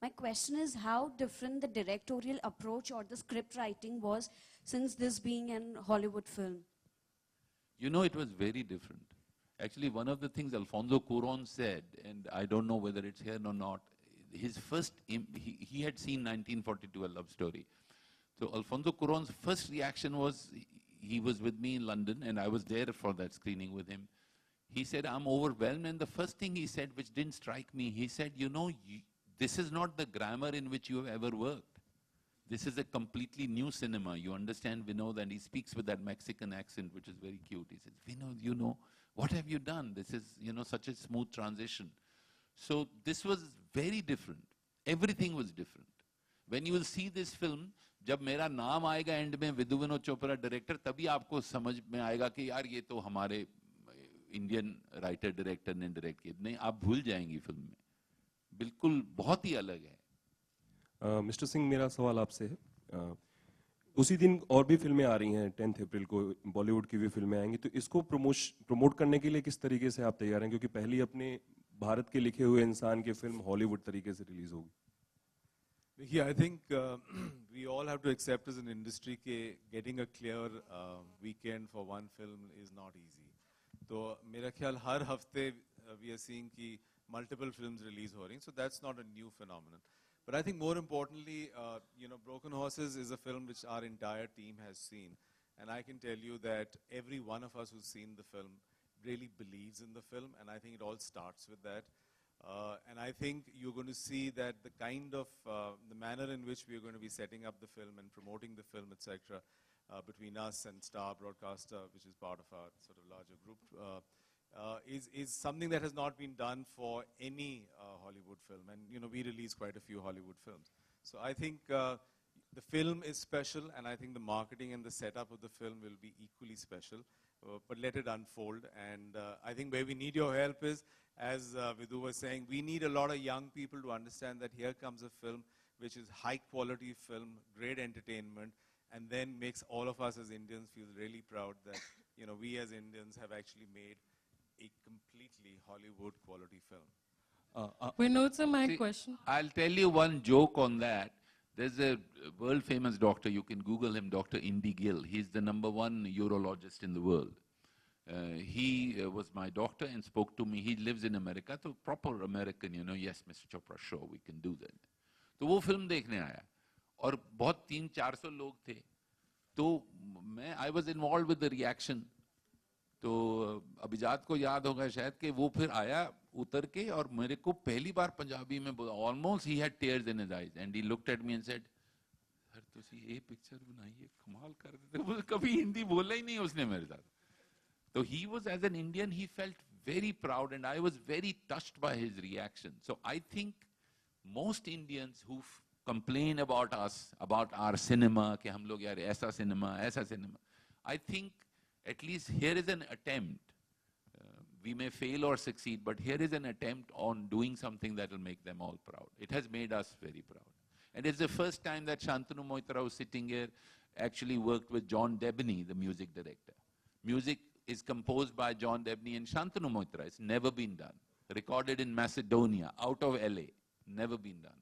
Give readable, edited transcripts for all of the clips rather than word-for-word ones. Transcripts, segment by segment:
My question is how different the directorial approach or the script writing was, since this being an Hollywood film. You know, it was very different. Actually, one of the things Alfonso Cuarón said, and I don't know whether it's here or not, his first, he had seen 1942, A Love Story. So Alfonso Cuarón's first reaction was, he was with me in London, and I was there for that screening with him. He said, I'm overwhelmed, and the first thing he said, which didn't strike me, he said, you know, this is not the grammar in which you have ever worked. This is a completely new cinema. You understand Vinod, and he speaks with that Mexican accent, which is very cute. He says, Vinod, you know, what have you done? This is, you know, such a smooth transition. So this was very different. Everything was different. When you will see this film, जब मेरा नाम आएगा and में Vidhu Vinod Chopra director, तभी आपको समझ में आएगा कि यार ये तो हमारे इंडियन राइटर डायरेक्टर ने डायरेक्ट किया. नहीं, आप भूल जाएंगी फिल्म में. बिल्कुल बहुत ही अलग है. मिस्टर सिंह, मेरा सवाल आपसे है. उसी दिन और भी फिल्में आ रही हैं, 10 अप्रैल को बॉलीवुड की भी फिल्में आएंगी, तो इसको प्रमोट करने के लिए किस तरीके से आप तैयार हैं, क्योंकि पहली अपने भारत के लिखे हुए इंसान की फिल्म हॉलीवुड तरीके से रिलीज होगी? देखिए, I think we all have to accept as an industry कि getting a clear weekend for one film is not easy. तो मेरा ख्याल हर हफ्ते we are seeing कि multiple films release हो रही हैं, so that's not a new phenomenon. But I think more importantly, you know, Broken Horses is a film which our entire team has seen, and I can tell you that every one of us who's seen the film really believes in the film, and I think it all starts with that. And I think you're going to see that the kind of, the manner in which we're going to be setting up the film and promoting the film, etc., between us and Star Broadcaster, which is part of our sort of larger group, is something that has not been done for any Hollywood film. And, you know, we release quite a few Hollywood films. So I think the film is special, and I think the marketing and the setup of the film will be equally special. But let it unfold. And I think where we need your help is, as Vidhu was saying, we need a lot of young people to understand that here comes a film which is high quality film, great entertainment, and then makes all of us as Indians feel really proud that, you know, we as Indians have actually made a completely Hollywood quality film. Vinod sir, my question. I'll tell you one joke on that. There's a world famous doctor, you can Google him, Dr. Indy Gill. He's the #1 urologist in the world. He was my doctor and spoke to me. He lives in America, so proper American, you know, yes, Mr. Chopra, sure, we can do that. तो वो film देखने आया और बहुत 300-400 लोग थे. तो मैं, I was involved with the reaction. तो अभिजात को याद होगा शायद कि वो फिर आया उतर के और मेरे को पहली बार पंजाबी में बोला. Almost he had tears in his eyes and he looked at me and said, sir तुसी ये पिक्चर बनाई है, कमाल कर देते. कभी हिंदी बोला ही नहीं उसने मेरे साथ. So he was, as an Indian, he felt very proud, and I was very touched by his reaction. So I think most Indians who complain about us, about our cinema, कि हम लोग यार ऐसा cinema, ऐसा cinema, I think at least here is an attempt. We may fail or succeed, but here is an attempt on doing something that will make them all proud. It has made us very proud. And it's the first time that Shantanu Moitra, who's sitting here, actually worked with John Debney, the music director. Music is composed by John Debney and Shantanu Moitra. It's never been done. Recorded in Macedonia, out of LA. Never been done.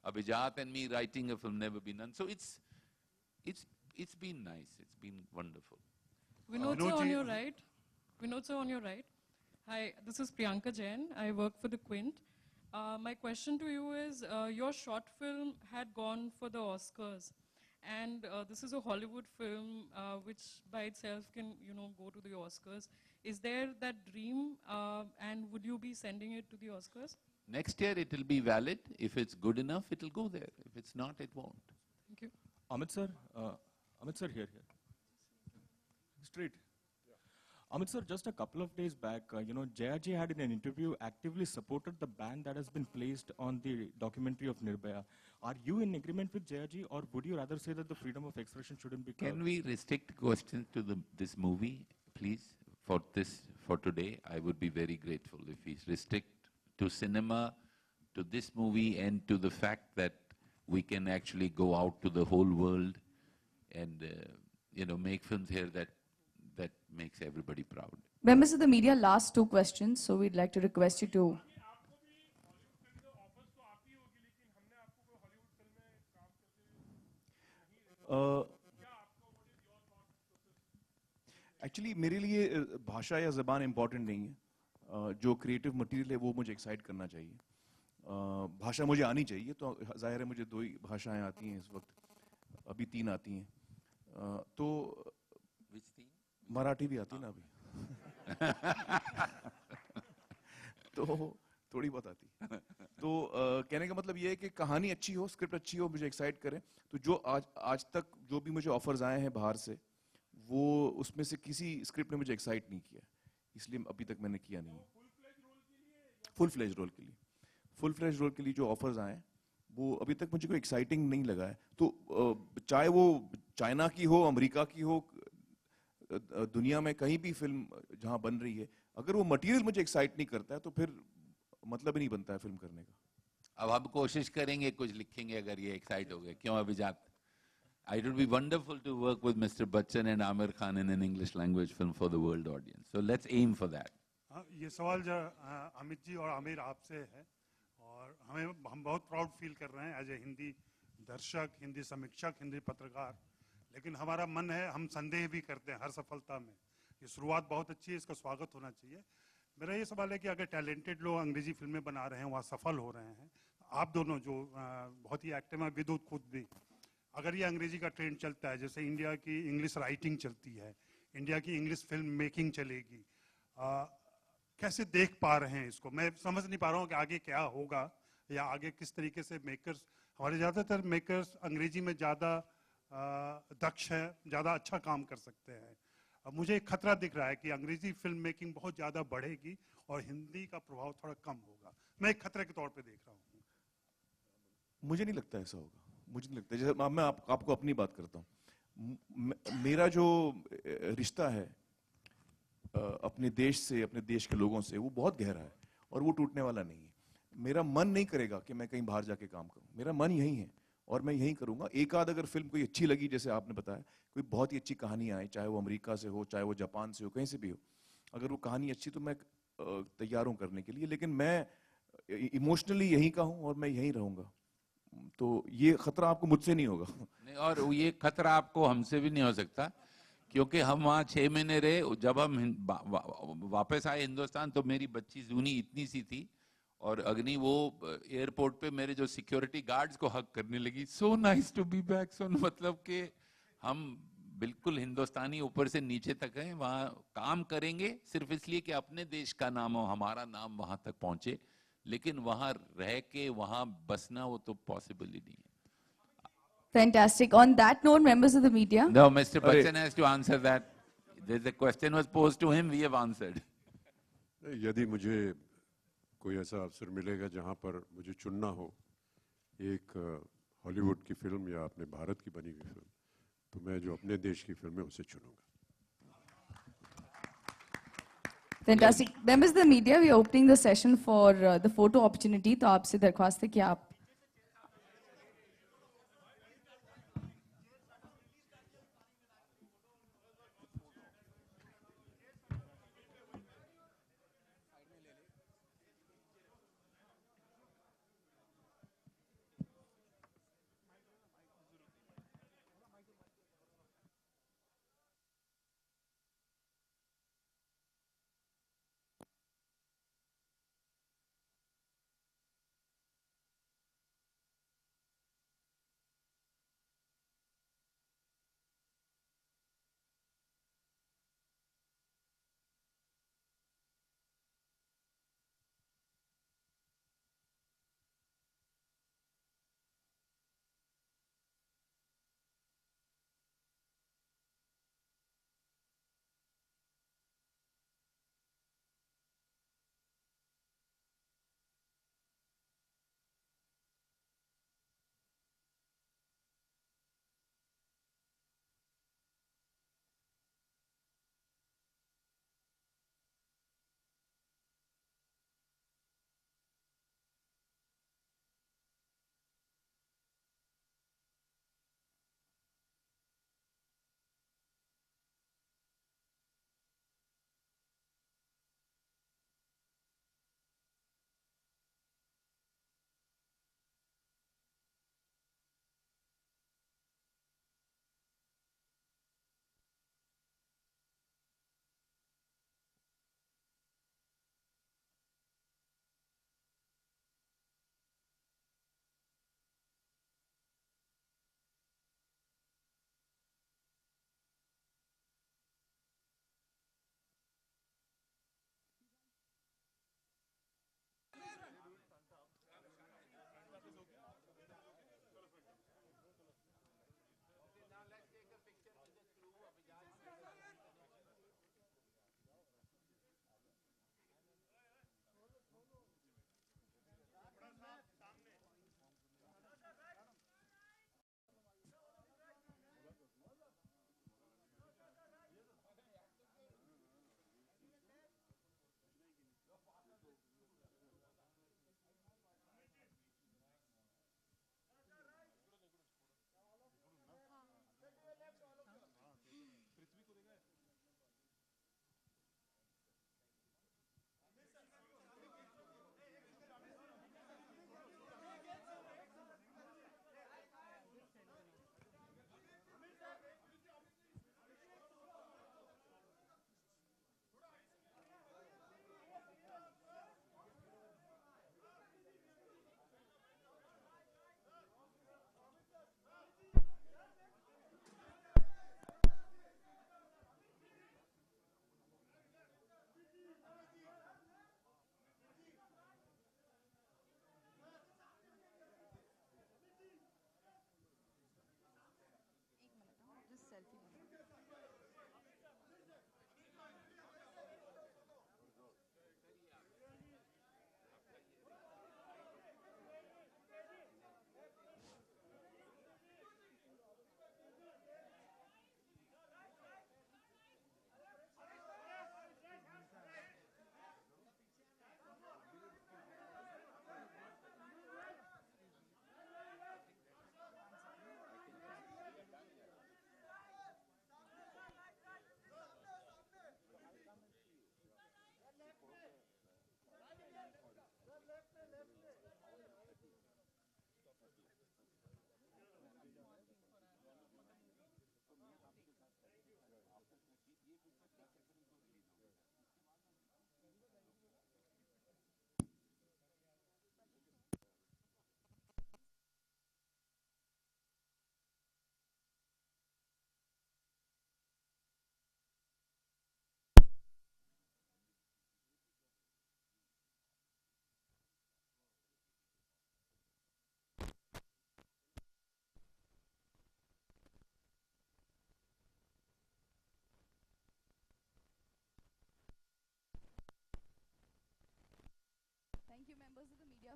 Abhijat and me writing a film, never been done. So it's been nice. It's been wonderful. Vinod sir, on your right. Vinod sir, on your right. Hi, this is Priyanka Jain. I work for the Quint. My question to you is, your short film had gone for the Oscars. And this is a Hollywood film which by itself can, you know, go to the Oscars. Is there that dream, and would you be sending it to the Oscars? Next year it will be valid. If it's good enough, it will go there. If it's not, it won't. Thank you. Amit sir, here. Straight. Amit sir, just a couple of days back, you know, Jaya had in an interview actively supported the ban that has been placed on the documentary of Nirbhaya. Are you in agreement with Jaya, or would you rather say that the freedom of expression shouldn't be covered? Can we restrict questions to this movie, please? For today, I would be very grateful if we restrict to cinema, to this movie, and to the fact that we can actually go out to the whole world and you know, make films here that makes everybody proud. Members of the media, last 2 questions, so we'd like to request you to actually मेरे लिए भाषा या ज़बान important नहीं है। जो creative material है वो मुझे एक्साइट करना चाहिए। भाषा मुझे आनी चाहिए, तो जाहिर है मुझे 2 ही भाषाएं आती हैं इस वक्त, अभी 3 आती हैं। तो मराठी भी आती है ना अभी। तो थोड़ी बहुत आती है। तो कहने का मतलब ये है कि कहानी अच्छी हो, स्क्रिप्ट अच्छी हो, मुझे एक्साइट करे। तो जो आज तक जो भी मुझे ऑफर्स आए हैं बाहर से, वो उसमें से किसी स्क्रिप्ट ने मुझे एक्साइट नहीं किया, इसलिए अभी तक मैंने किया नहीं। फुल फ्लेज रोल के लिए, फुल फ्लेज रोल के लिए जो ऑफर्स आए हैं, वो अभी तक मुझे कोई एक्साइटिंग नहीं लगा है। तो चाहे वो चाइना की हो, अमेरिका की हो, दुनिया में कहीं भी फिल्म जहां बन रही है, अगर वो मटेरियल मुझे एक्साइट नहीं करता है तो फिर मतलब ही नहीं बनता है फिल्म करने का। अब हम कोशिश करेंगे, कुछ लिखेंगे अगर ये एक्साइट हो गए। क्यों अभिजात? It would be wonderful to work with Mr. Bachchan and Amir Khan in an English language film for the world audience. So let's aim for that. ये सवाल जो अमित जी और आमिर आपसे है, और हम बहुत प्राउड फील कर रहे हैं एज ए हिंदी दर्शक, हिंदी समीक्षक, हिंदी पत्रकार। लेकिन हमारा मन है, हम संदेह भी करते हैं हर सफलता में। ये शुरुआत बहुत अच्छी है, इसका स्वागत होना चाहिए। मेरा ये सवाल है कि अगर टैलेंटेड लोग अंग्रेजी फिल्में बना रहे हैं, वहाँ सफल हो रहे हैं, आप दोनों जो बहुत ही एक्टिव हैं, विद्युत खुद भी, अगर ये अंग्रेजी का ट्रेंड चलता है, जैसे इंडिया की इंग्लिश राइटिंग चलती है, इंडिया की इंग्लिश फिल्म मेकिंग चलेगी, कैसे देख पा रहे हैं इसको? मैं समझ नहीं पा रहा हूँ कि आगे क्या होगा, या आगे किस तरीके से मेकर्स, हमारे ज़्यादातर मेकर्स अंग्रेजी में ज़्यादा दक्ष है, ज़्यादा अच्छा काम कर सकते हैं। अब मुझे एक खतरा दिख रहा है कि अंग्रेजी फिल्म मेकिंग बहुत ज़्यादा बढ़ेगी और हिंदी का प्रभाव थोड़ा कम होगा। मैं एक खतरे के तौर पे देख रहा हूँ। मुझे नहीं लगता ऐसा होगा, मुझे नहीं लगता। जैसे मैं आपको अपनी बात करता हूँ, मेरा जो रिश्ता है अपने देश से, अपने देश के लोगों से, वो बहुत गहरा है और वो टूटने वाला नहीं है। मेरा मन नहीं करेगा कि मैं कहीं बाहर जाके काम करूं, मेरा मन यही है और मैं यही करूंगा। एक आध अगर फिल्म कोई अच्छी लगी, जैसे आपने बताया, कोई बहुत ही अच्छी कहानी आए, चाहे वो अमेरिका से हो, चाहे वो जापान से हो, कहीं से भी हो, अगर वो कहानी अच्छी तो मैं तैयार हूं करने के लिए। लेकिन मैं इमोशनली यहीं का हूं और मैं यहीं रहूंगा। तो ये खतरा आपको मुझसे नहीं होगा। नहीं, और ये खतरा आपको हमसे भी नहीं हो सकता, क्योंकि हम वहाँ 6 महीने रहे। जब हम वापस आए हिंदुस्तान, तो मेरी बच्ची जूनी इतनी सी थी, और अग्नि वो एयरपोर्ट पे मेरे जो सिक्योरिटी गार्ड्स को हक करने लगी, so nice to be back. सो मतलब कि हम बिल्कुल हिंदुस्तानी ऊपर से नीचे तक हैं। वहाँ काम करेंगे सिर्फ इसलिए कि अपने देश का नाम हो, हमारा नाम वहाँ तक पहुँचे, लेकिन वहाँ रह के वहाँ बसना वो तो पॉसिबल ही नहीं है। Fantastic. On that note, members of the media. No, Mr. Bachchan has to answer that. The question was posed to him, we have answered. यदि मुझे कोई ऐसा अवसर मिलेगा जहां पर मुझे चुनना हो एक हॉलीवुड की फिल्म या अपने भारत की बनी हुई फिल्म, तो मैं जो अपने देश की फिल्म है उसे चुनूंगा। Fantastic. Members of the media, we are opening the session for the photo opportunity. तो आपसे दरख्वास्त है कि आप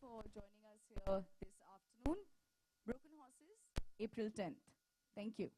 for joining us here this afternoon. Broken Horses, April 10th. Thank you.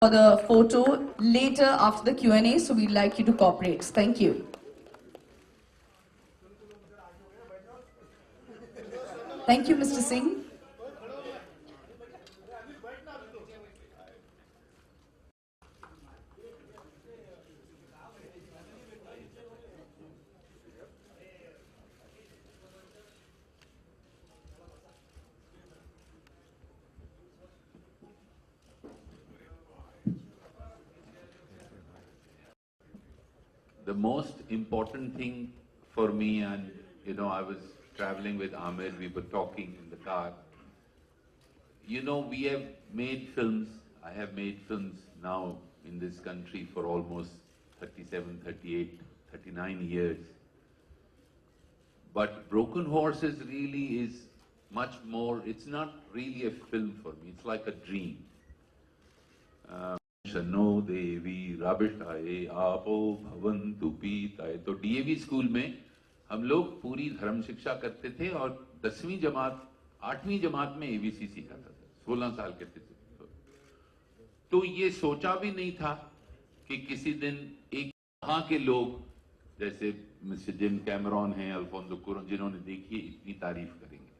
For the photo later after the Q&A, so we'd like you to cooperate. Thank you. Thank you, Mr. Singh. The most important thing for me, and I was traveling with Amir, we were talking in the car. We have made films. I have made films now in this country for almost 37, 38, 39 years. But Broken Horses really is much more, it's not really a film for me, it's like a dream. Shanno देवी राबिष्ठाए आपो भवन्तु पीताए। तो DAV school में हम लोग पूरी धर्म शिक्षा करते थे और 10वीं जमात 8वीं जमात में एबीसी सीखा था। 16 साल के थे तो ये सोचा भी नहीं था कि किसी दिन एक वहां के लोग जैसे मिस्टर जिम कैमरॉन हैं, अल्फोंसो कुआरोन, जिन्होंने देखी इतनी तारीफ करेंगे।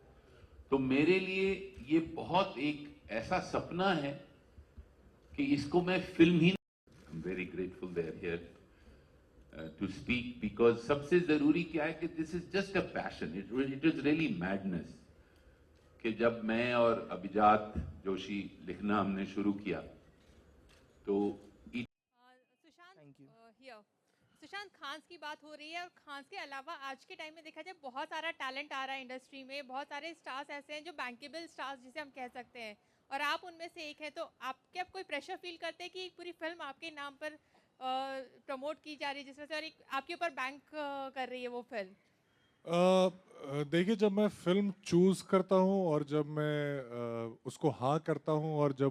तो मेरे लिए ये बहुत एक ऐसा सपना है कि इसको मैं फिल्म ही I am very grateful they are here to speak because सबसे जरूरी क्या है कि this is just a passion, it is really madness कि जब मैं और अभिजात जोशी लिखना हमने शुरू किया तो सुशांत खान्स की बात हो रही है और खान्स के अलावा आज के टाइम में देखा जाए बहुत सारा टैलेंट आ रहा है इंडस्ट्री में, बहुत सारे स्टार्स ऐसे हैं जो बैंकेबल स्टार्स जिसे हम कह सकते हैं और आप उनमें से एक हैं। तो आप कोई प्रेशर फील करते हैं कि पूरी फिल्म आपके नाम पर प्रमोट की जा रही है जिस वजह से, और एक आपके ऊपर बैंक कर रही है वो फिल्म? देखिए, जब मैं फिल्म चूज करता हूँ और जब मैं उसको हाँ करता हूँ और जब